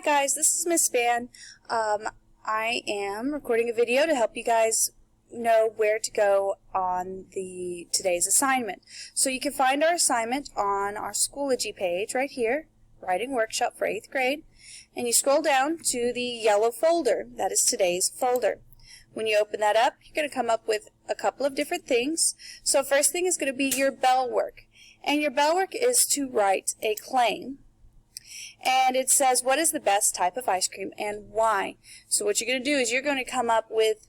guys, this is Miss Van. I am recording a video to help you guys know where to go on today's assignment. So you can find our assignment on our Schoology page right here, Writing Workshop for 8th grade, and you scroll down to the yellow folder. That is today's folder. When you open that up, you're going to come up with a couple of different things. So first thing is going to be your bell work. And your bell work is to write a claim. And it says, what is the best type of ice cream and why? So what you're going to do is you're going to come up with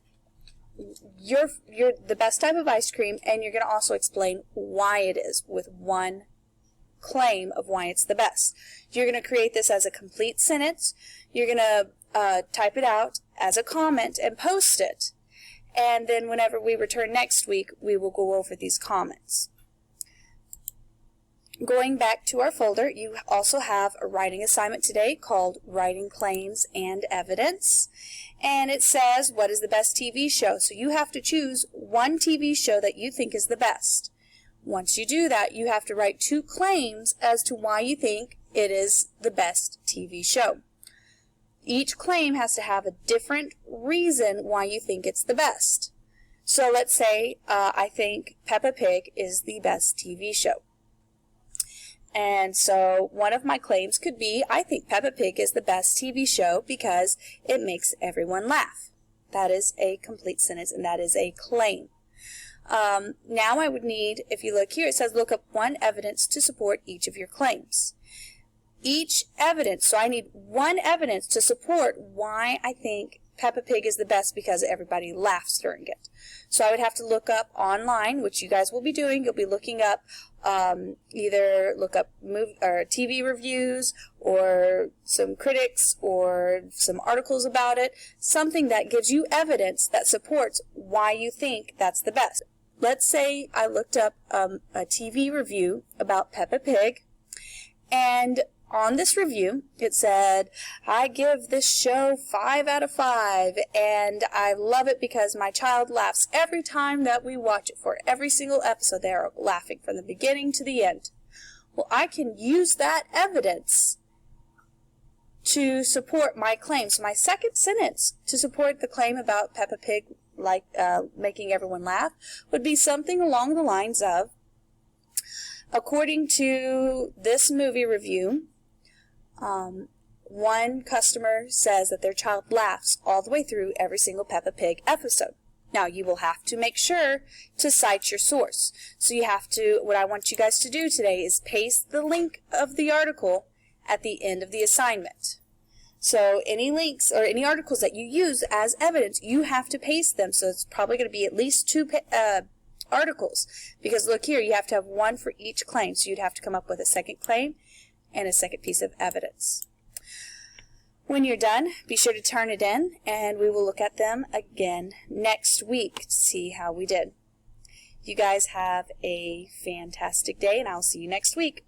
the best type of ice cream, and you're going to also explain why it is with one claim of why it's the best. You're going to create this as a complete sentence. You're going to type it out as a comment and post it. And then whenever we return next week, we will go over these comments. Going back to our folder, you also have a writing assignment today called Writing Claims and Evidence. And it says, what is the best TV show? So you have to choose one TV show that you think is the best. Once you do that, you have to write 2 claims as to why you think it is the best TV show. Each claim has to have a different reason why you think it's the best. So let's say I think Peppa Pig is the best TV show. And so one of my claims could be, I think Peppa Pig is the best TV show because it makes everyone laugh. That is a complete sentence, and that is a claim. Now I would need, if you look here, it says look up one evidence to support each of your claims. Each evidence, so I need one evidence to support why I think Peppa Pig is the best because everybody laughs during it. So I would have to look up online, which you guys will be doing. You'll be looking up, either look up movie or TV reviews or some critics or some articles about it, something that gives you evidence that supports why you think that's the best. Let's say I looked up a TV review about Peppa Pig, and on this review, it said, I give this show 5 out of 5, and I love it because my child laughs every time that we watch it. For every single episode, they are laughing from the beginning to the end. Well, I can use that evidence to support my claim. So my second sentence to support the claim about Peppa Pig making everyone laugh would be something along the lines of, according to this movie review, one customer says that their child laughs all the way through every single Peppa Pig episode. Now, you will have to make sure to cite your source. So you have to, what I want you guys to do today is paste the link of the article at the end of the assignment. So any links or any articles that you use as evidence, you have to paste them. So it's probably going to be at least 2 articles. Because look here, you have to have one for each claim. So you'd have to come up with a second claim and a second piece of evidence. When you're done, be sure to turn it in, and we will look at them again next week to see how we did. You guys have a fantastic day, and I'll see you next week.